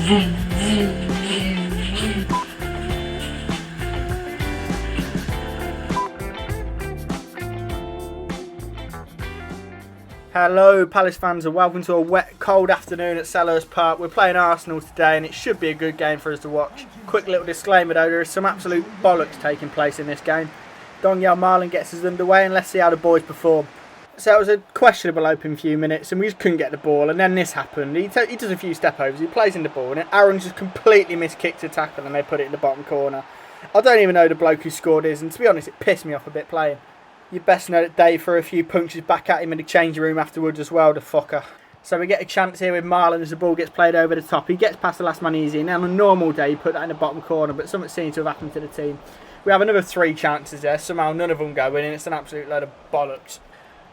Hello Palace fans and welcome to a wet, cold afternoon at Selhurst Park. We're playing Arsenal today and it should be a good game for us to watch. Quick little disclaimer though, there is some absolute bollocks taking place in this game. Donyell Marlin gets us underway and let's see how the boys perform. So it was a questionable opening few minutes and we just couldn't get the ball, and then this happened. He does a few step overs, he plays in the ball, and then Aaron just completely miskicked a tackle and they put it in the bottom corner. I don't even know who the bloke who scored is, and to be honest it pissed me off a bit playing. You best know that Dave threw a few punches back at him in the changing room afterwards as well, the fucker. So we get a chance here with Marlon as the ball gets played over the top. He gets past the last man easy, and on a normal day, he put that in the bottom corner, but something seems to have happened to the team. We have another 3 chances there, somehow none of them go in, and it's an absolute load of bollocks.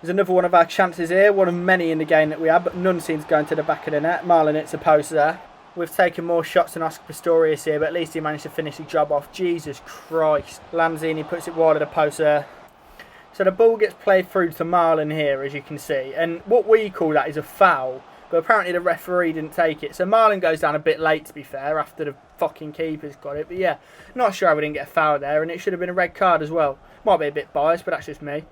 There's another one of our chances here, one of many in the game that we have, but none seems to go into the back of the net. Marlon hits a post there. We've taken more shots than Oscar Pistorius here, but at least he managed to finish the job off. Jesus Christ. Lanzini puts it wide of the post there. So the ball gets played through to Marlon here, as you can see, and what we call that is a foul, but apparently the referee didn't take it. So Marlon goes down a bit late, to be fair, after the fucking keeper's got it, but yeah, not sure how we didn't get a foul there, and it should have been a red card as well. Might be a bit biased, but that's just me.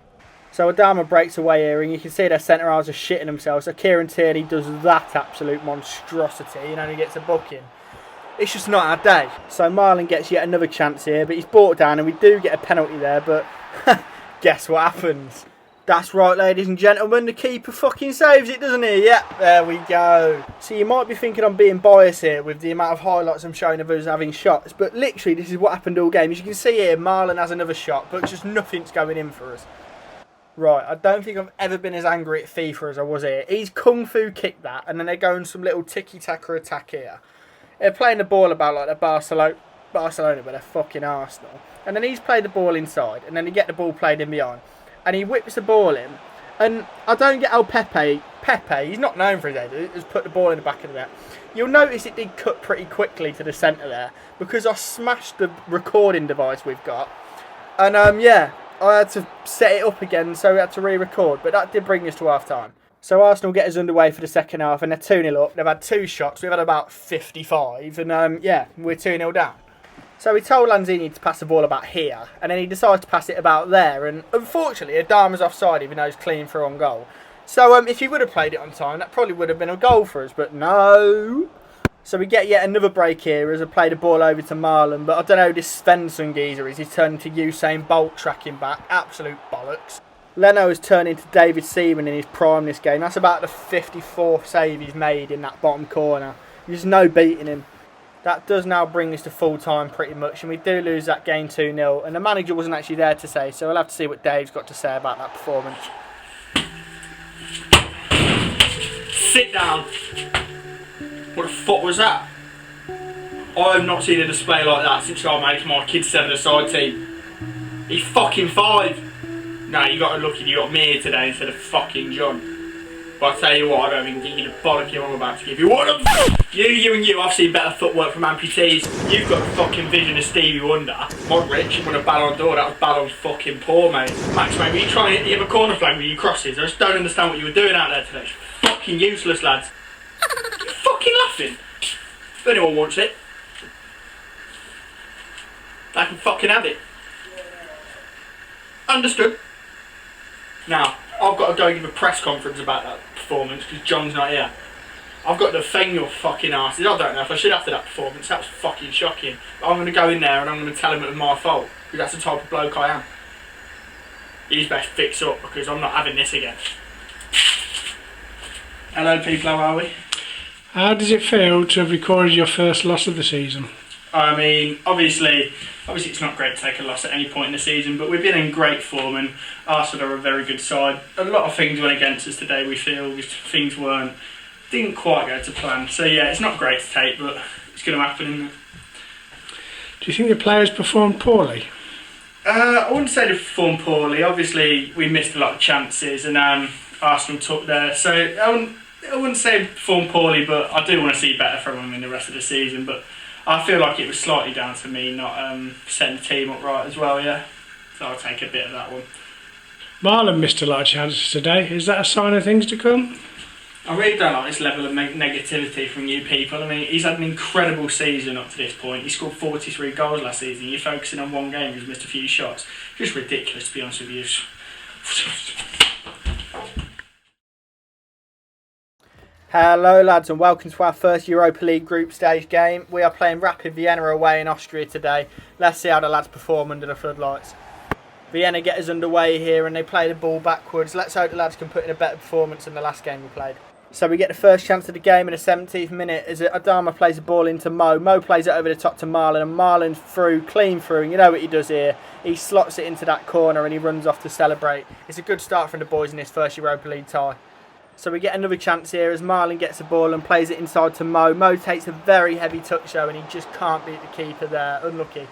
So Adama breaks away here, and you can see their centre halves are shitting themselves, so Kieran Tierney does that absolute monstrosity and only gets a booking. It's just not our day. So Marlon gets yet another chance here, but he's brought down, and we do get a penalty there, but guess what happens? That's right, ladies and gentlemen, the keeper fucking saves it, doesn't he? Yep, there we go. So you might be thinking I'm being biased here with the amount of highlights I'm showing of us having shots, but literally this is what happened all game. As you can see here, Marlon has another shot, but just nothing's going in for us. Right, I don't think I've ever been as angry at FIFA as I was here. He's kung fu kicked that, and then they're going some little tiki-taka attack here. They're playing the ball about like the Barcelona, but they're fucking Arsenal. And then he's played the ball inside, and then he get the ball played in behind, and he whips the ball in. And I don't get how Pepe, he's not known for his head, has put the ball in the back of the net. You'll notice it did cut pretty quickly to the centre there, because I smashed the recording device we've got. And yeah, I had to set it up again, so we had to re-record, but that did bring us to half time. So Arsenal get us underway for the second half, and they're 2-0 up. They've had 2 shots, we've had about 55, and yeah, we're 2-0 down. So we told Lanzini to pass the ball about here, and then he decides to pass it about there, and unfortunately Adama's offside even though he's clean for on goal. So if he would have played it on time, that probably would have been a goal for us, but no. So we get yet another break here as I play the ball over to Marlon, but I don't know who this Svensson geezer is. He's turned into Usain Bolt tracking back, absolute bollocks. Leno has turned into David Seaman in his prime this game. That's about the 54th save he's made in that bottom corner. There's no beating him. That does now bring us to full time pretty much, and we do lose that game 2-0, and the manager wasn't actually there to say, so we'll have to see what Dave's got to say about that performance. Sit down. What the fuck was that? I have not seen a display like that since I made my kid's 7-a-side team. He's fucking 5. No, you got to look, you got me here today instead of fucking John. But I tell you what, I don't even give you the bollocking I'm about to give you. What the f***? You, I've seen better footwork from amputees. You've got the fucking vision of Stevie Wonder. Modric won a Ballon d'Or, that was Ballon's fucking poor, mate. Max, mate, were you trying to hit the other corner flag with your crosses? I just don't understand what you were doing out there today. It's fucking useless, lads. You're fucking laughing. If anyone wants it, I can fucking have it. Understood. Now, I've got to go give a press conference about that performance because John's not here. I've got to defend your fucking asses. I don't know if I should after that performance. That was fucking shocking. But I'm going to go in there and I'm going to tell him it was my fault because that's the type of bloke I am. He's best fix up because I'm not having this again. Hello people, how are we? How does it feel to have recorded your first loss of the season? I mean, obviously it's not great to take a loss at any point in the season, but we've been in great form and Arsenal are a very good side. A lot of things went against us today, we feel. Things didn't quite go to plan. So yeah, it's not great to take, but it's going to happen, isn't it? Do you think the players performed poorly? I wouldn't say they performed poorly. Obviously, we missed a lot of chances and Arsenal took there. So I wouldn't say they performed poorly, but I do want to see better from them in the rest of the season. But I feel like it was slightly down to me not setting the team up right as well, yeah. So I'll take a bit of that one. Marlon missed a lot of chances today. Is that a sign of things to come? I really don't like this level of negativity from you people. I mean, he's had an incredible season up to this point. He scored 43 goals last season. You're focusing on one game, he's missed a few shots. Just ridiculous, to be honest with you. Hello lads and welcome to our first Europa League group stage game. We are playing Rapid Vienna away in Austria today. Let's see how the lads perform under the floodlights. Vienna get us underway here and they play the ball backwards. Let's hope the lads can put in a better performance than the last game we played. So we get the first chance of the game in the 17th minute as Adama plays the ball into Mo. Mo plays it over the top to Marlon and Marlon clean through, and you know what he does here. He slots it into that corner and he runs off to celebrate. It's a good start from the boys in this first Europa League tie. So we get another chance here as Marlon gets the ball and plays it inside to Mo. Mo takes a very heavy touch though and he just can't beat the keeper there. Unlucky.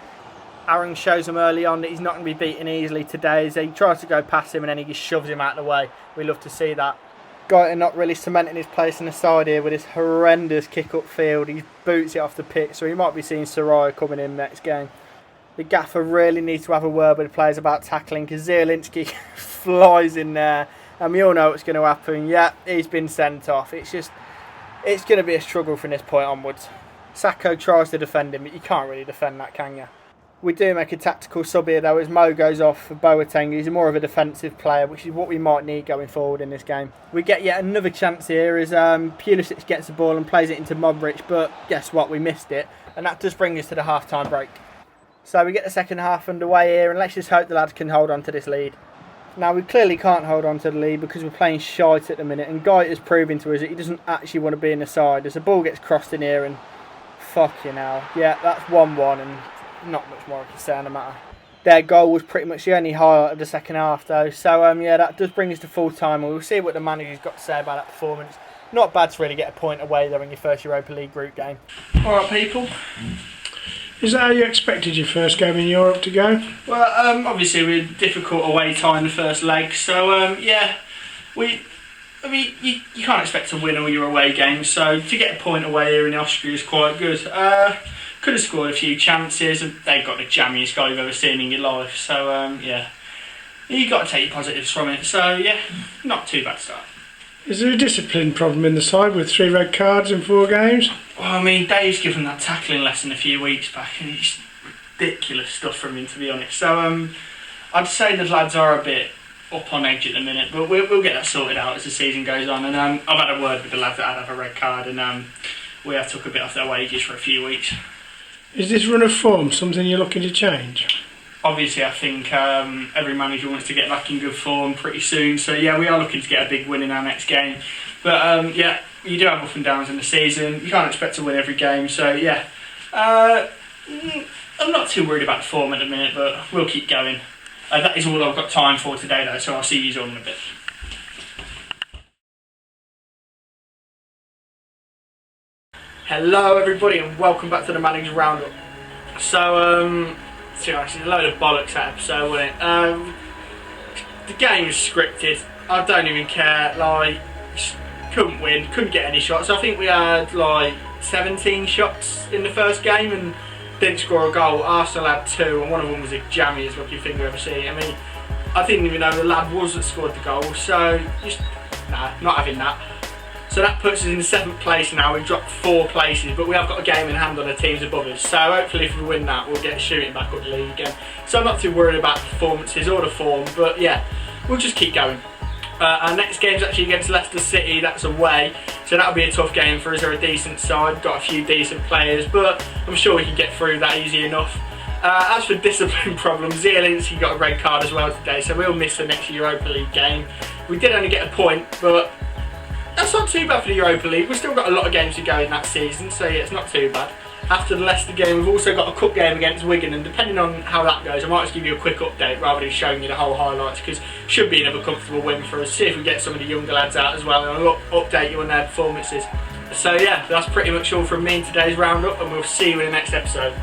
Aaron shows him early on that he's not going to be beaten easily today as he tries to go past him and then he just shoves him out of the way. We love to see that. Guy not really cementing his place in the side here with this horrendous kick upfield. He boots it off the pitch, so he might be seeing Soraya coming in next game. The gaffer really needs to have a word with the players about tackling because Zielinski flies in there and we all know what's going to happen. Yeah, he's been sent off. It's going to be a struggle from this point onwards. Sacco tries to defend him, but you can't really defend that, can you? We do make a tactical sub here though as Mo goes off for Boateng. He's more of a defensive player, which is what we might need going forward in this game. We get yet another chance here as Pulisic gets the ball and plays it into Modric, but guess what, we missed it. And that does bring us to the half-time break. So we get the second half underway here and let's just hope the lads can hold on to this lead. Now we clearly can't hold on to the lead because we're playing shite at the minute and Guy is proving to us that he doesn't actually want to be in the side as the ball gets crossed in here and fucking hell. Yeah, that's 1-1 and not much more I can say on the matter. Their goal was pretty much the only highlight of the second half though. So yeah, that does bring us to full time and we'll see what the manager's got to say about that performance. Not bad to really get a point away though in your first Europa League group game. Alright people. Is that how you expected your first game in Europe to go? Well, obviously we had a difficult away tie in the first leg, so yeah, you can't expect to win all your away games, so to get a point away here in Austria is quite good. Could have scored a few chances, and they've got the jammiest guy you've ever seen in your life, so yeah, you've got to take your positives from it, so yeah, not too bad start. Is there a discipline problem in the side with 3 red cards in 4 games? Well, I mean, Dave's given that tackling lesson a few weeks back and it's ridiculous stuff from him, to be honest. So I'd say the lads are a bit up on edge at the minute, but we'll get that sorted out as the season goes on. And I've had a word with the lads that had have a red card and we have took a bit off their wages for a few weeks. Is this run of form something you're looking to change? Obviously, I think every manager wants to get back in good form pretty soon. So yeah, we are looking to get a big win in our next game. But yeah, you do have up and downs in the season. You can't expect to win every game. So yeah, I'm not too worried about the form at the minute, but we'll keep going. That is all I've got time for today though, so I'll see you all in a bit. Hello everybody and welcome back to the Manager's Roundup. So to be honest, it's a load of bollocks that episode, wasn't it? The game is scripted. I don't even care. Like, couldn't win, couldn't get any shots. I think we had like 17 shots in the first game and didn't score a goal. Arsenal had 2 and one of them was the jammiest looking thing I've ever seen. I mean, I didn't even know the lad was that scored the goal, so just, nah, not having that. So that puts us in 7th place now. We've dropped 4 places, but we have got a game in hand on the teams above us. So hopefully if we win that, we'll get shooting back up the league again. So I'm not too worried about the performances or the form, but yeah, we'll just keep going. Our next game is actually against Leicester City. That's away, so that'll be a tough game for us. They're a decent side, got a few decent players, but I'm sure we can get through that easy enough. As for discipline problems, Zielinski got a red card as well today, so we'll miss the next Europa League game. We did only get a point, but that's not too bad for the Europa League. We've still got a lot of games to go in that season, so yeah, it's not too bad. After the Leicester game, we've also got a cup game against Wigan, and depending on how that goes, I might just give you a quick update rather than showing you the whole highlights, because it should be another comfortable win for us. See if we get some of the younger lads out as well, and I'll update you on their performances. So yeah, that's pretty much all from me in today's roundup, and we'll see you in the next episode.